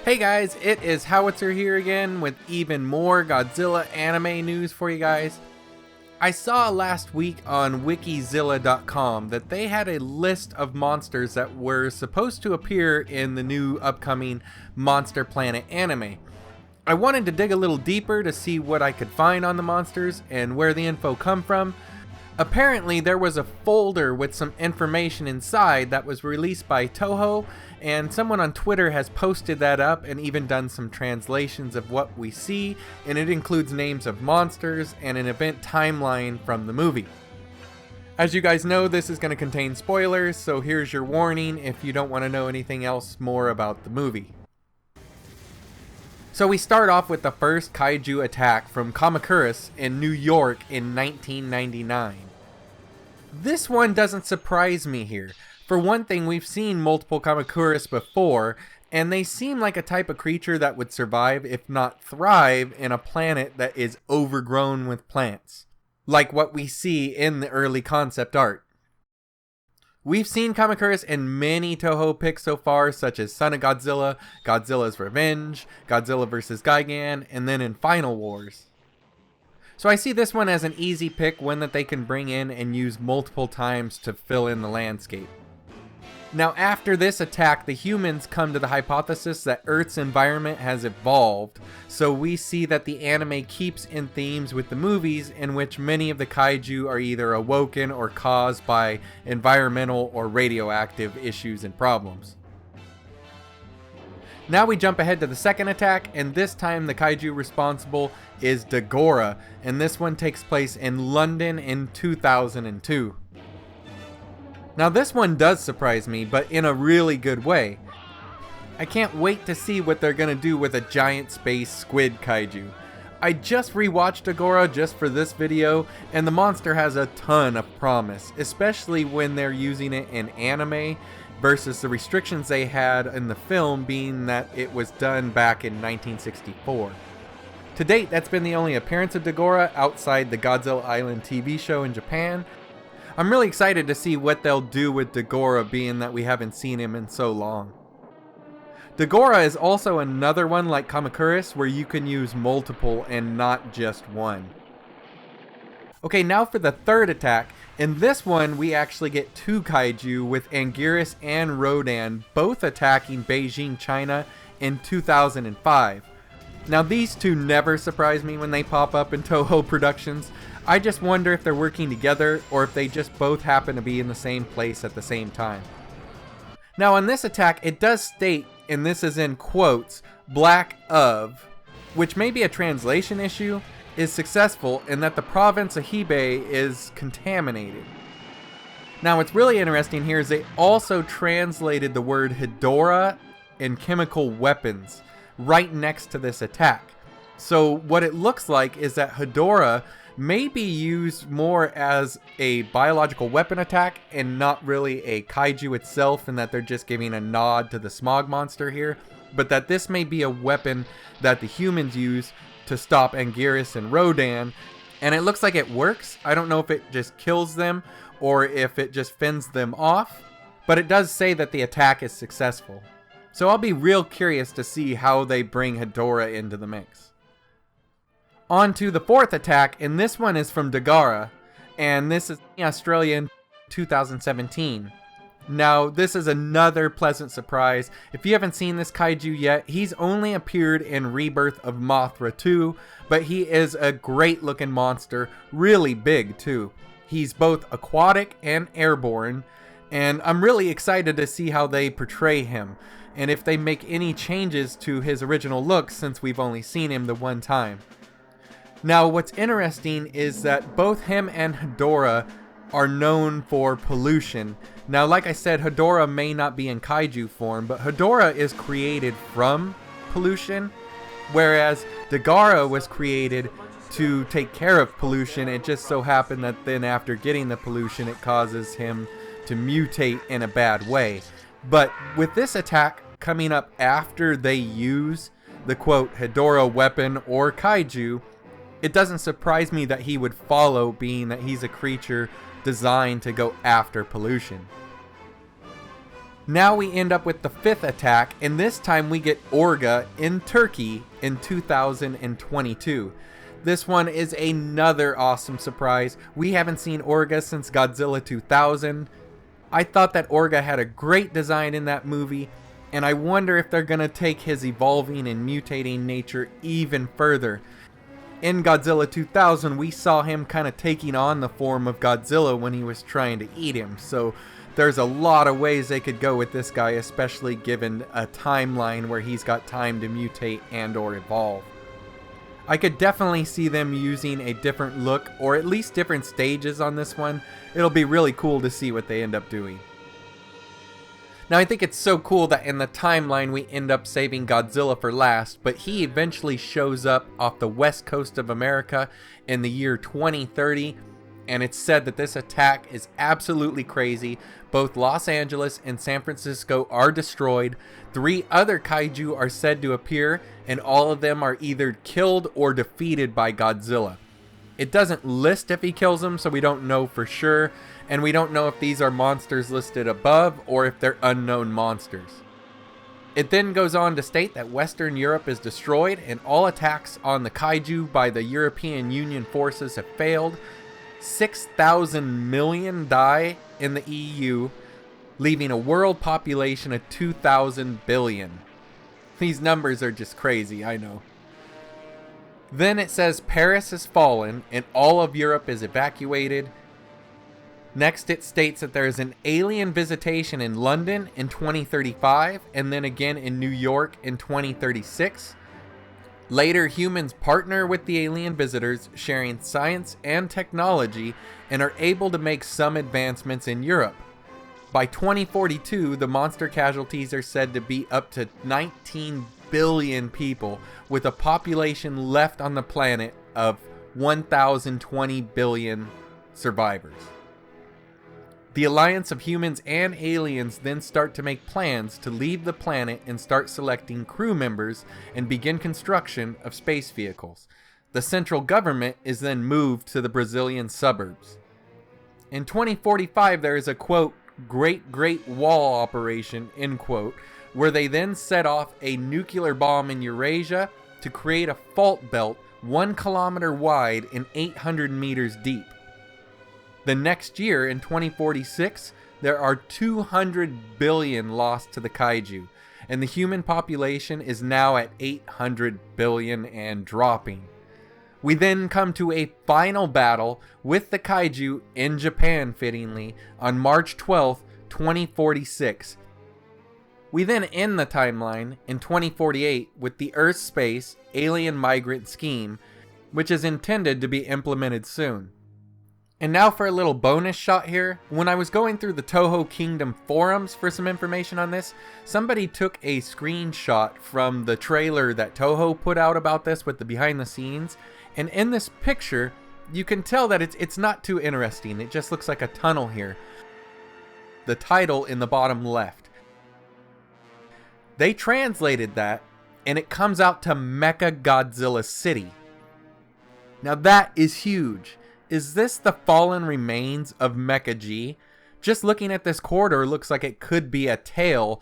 Hey guys, it is Howitzer here again with even more Godzilla anime news for you guys. I saw last week on wikizilla.com that they had a list of monsters that were supposed to appear in the new upcoming Monster Planet anime. I wanted to dig a little deeper to see what I could find on the monsters and where the info come from. Apparently there was a folder with some information inside that was released by Toho, and someone on Twitter has posted that up and even done some translations of what we see, and it includes names of monsters and an event timeline from the movie. As you guys know, this is going to contain spoilers, so here's your warning if you don't want to know anything else more about the movie. So we start off with the first Kaiju attack from Kamakura in New York in 1999. This one doesn't surprise me here. For one thing, we've seen multiple Kamakuras before, and they seem like a type of creature that would survive, if not thrive, in a planet that is overgrown with plants, like what we see in the early concept art. We've seen Kamakuras in many Toho picks so far, such as Son of Godzilla, Godzilla's Revenge, Godzilla vs. Gigan, and then in Final Wars. So I see this one as an easy pick, one that they can bring in and use multiple times to fill in the landscape. Now after this attack, the humans come to the hypothesis that Earth's environment has evolved, so we see that the anime keeps in themes with the movies in which many of the kaiju are either awoken or caused by environmental or radioactive issues and problems. Now we jump ahead to the second attack, and this time the kaiju responsible is Hedorah, and this one takes place in London in 2002. Now this one does surprise me, but in a really good way. I can't wait to see what they're gonna do with a giant space squid kaiju. I just rewatched Hedorah just for this video, and the monster has a ton of promise, especially when they're using it in anime versus the restrictions they had in the film, being that it was done back in 1964. To date, that's been the only appearance of Hedorah outside the Godzilla Island TV show in Japan. I'm really excited to see what they'll do with Hedorah, being that we haven't seen him in so long. Hedorah is also another one like Kamakura where you can use multiple and not just one. Okay, now for the third attack. In this one, we actually get two kaiju with Anguirus and Rodan both attacking Beijing, China in 2005. Now these two never surprise me when they pop up in Toho Productions. I just wonder if they're working together or if they just both happen to be in the same place at the same time. Now on this attack, it does state, and this is in quotes, "Black of," which may be a translation issue, is successful in that the province of Hebei is contaminated. Now what's really interesting here is they also translated the word Hedorah in chemical weapons right next to this attack. So what it looks like is that Hedorah may be used more as a biological weapon attack and not really a kaiju itself, and that they're just giving a nod to the smog monster here, but that this may be a weapon that the humans use to stop Anguirus and Rodan, and it looks like it works. I don't know if it just kills them or if it just fends them off, but it does say that the attack is successful. So I'll be real curious to see how they bring Hedorah into the mix. On to the fourth attack, and this one is from Hedorah, and this is Australia in 2017. Now, this is another pleasant surprise. If you haven't seen this kaiju yet, he's only appeared in Rebirth of Mothra 2, but he is a great looking monster, really big too. He's both aquatic and airborne, and I'm really excited to see how they portray him, and if they make any changes to his original look since we've only seen him the one time. Now, what's interesting is that both him and Hedorah are known for pollution. Now, like I said, Hedorah may not be in kaiju form, but Hedorah is created from pollution, whereas Hedorah was created to take care of pollution. It just so happened that then after getting the pollution, it causes him to mutate in a bad way. But with this attack coming up after they use the quote Hedorah weapon or kaiju, it doesn't surprise me that he would follow, being that he's a creature designed to go after pollution. Now we end up with the 5th attack, and this time we get Orga in Turkey in 2022. This one is another awesome surprise. We haven't seen Orga since Godzilla 2000. I thought that Orga had a great design in that movie, and I wonder if they're going to take his evolving and mutating nature even further. In Godzilla 2000, we saw him kind of taking on the form of Godzilla when he was trying to eat him, so there's a lot of ways they could go with this guy, especially given a timeline where he's got time to mutate and or evolve. I could definitely see them using a different look, or at least different stages on this one. It'll be really cool to see what they end up doing. Now I think it's so cool that in the timeline we end up saving Godzilla for last, but he eventually shows up off the west coast of America in the year 2030, and it's said that this attack is absolutely crazy. Both Los Angeles and San Francisco are destroyed. 3 other kaiju are said to appear, and all of them are either killed or defeated by Godzilla. It doesn't list if he kills them, so we don't know for sure, and we don't know if these are monsters listed above or if they're unknown monsters. It then goes on to state that Western Europe is destroyed and all attacks on the kaiju by the European Union forces have failed. 6,000 million die in the EU, leaving a world population of 2,000 billion. These numbers are just crazy, I know. Then it says Paris has fallen and all of Europe is evacuated. Next it states that there is an alien visitation in London in 2035 and then again in New York in 2036. Later, humans partner with the alien visitors, sharing science and technology, and are able to make some advancements in Europe. By 2042, the monster casualties are said to be up to 19 billion people, with a population left on the planet of 1,020 billion survivors. The alliance of humans and aliens then start to make plans to leave the planet and start selecting crew members and begin construction of space vehicles. The central government is then moved to the Brazilian suburbs. In 2045, there is a quote, Great Wall operation, end quote, where they then set off a nuclear bomb in Eurasia to create a fault belt 1 kilometer wide and 800 meters deep. The next year, in 2046, there are 200 billion lost to the kaiju, and the human population is now at 800 billion and dropping. We then come to a final battle with the kaiju in Japan, fittingly, on March 12th, 2046. We then end the timeline in 2048 with the Earth Space Alien Migrant Scheme, which is intended to be implemented soon. And now for a little bonus shot here. When I was going through the Toho Kingdom forums for some information on this, somebody took a screenshot from the trailer that Toho put out about this with the behind the scenes. And in this picture, you can tell that it's not too interesting. It just looks like a tunnel here. The title in the bottom left. They translated that, and it comes out to Mecha Godzilla City. Now that is huge. Is this the fallen remains of Mecha G? Just looking at this corridor looks like it could be a tail.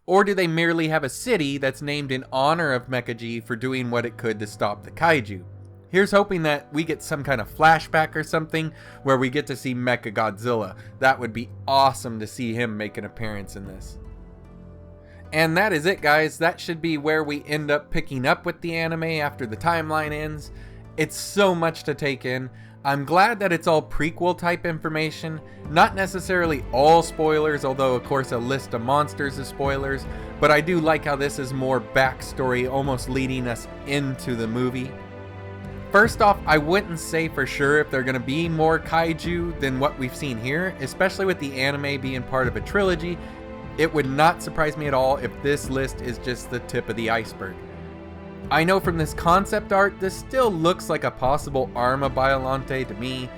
Or do they merely have a city that's named in honor of Mecha G for doing what it could to stop the kaiju? Here's hoping that we get some kind of flashback or something where we get to see Mecha Godzilla. That would be awesome to see him make an appearance in this. And that is it, guys. That should be where we end up picking up with the anime after the timeline ends. It's so much to take in. I'm glad that it's all prequel type information, not necessarily all spoilers, although of course a list of monsters is spoilers, but I do like how this is more backstory, almost leading us into the movie. First off, I wouldn't say for sure if they're going to be more kaiju than what we've seen here, especially with the anime being part of a trilogy. It would not surprise me at all if this list is just the tip of the iceberg. I know from this concept art, this still looks like a possible Arma Biollante to me,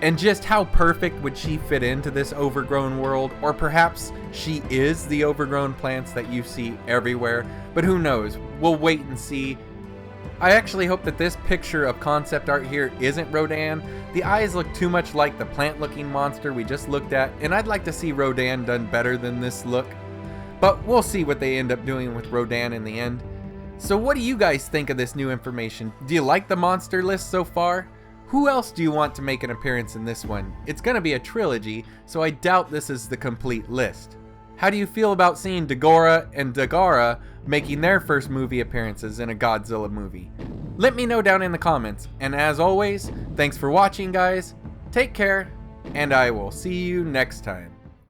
and just how perfect would she fit into this overgrown world, or perhaps she is the overgrown plants that you see everywhere, but who knows, we'll wait and see. I actually hope that this picture of concept art here isn't Rodan. The eyes look too much like the plant looking monster we just looked at, and I'd like to see Rodan done better than this look. But we'll see what they end up doing with Rodan in the end. So what do you guys think of this new information? Do you like the monster list so far? Who else do you want to make an appearance in this one? It's gonna be a trilogy, so I doubt this is the complete list. How do you feel about seeing Hedorah and Hedorah making their first movie appearances in a Godzilla movie? Let me know down in the comments, and as always, thanks for watching guys, take care, and I will see you next time.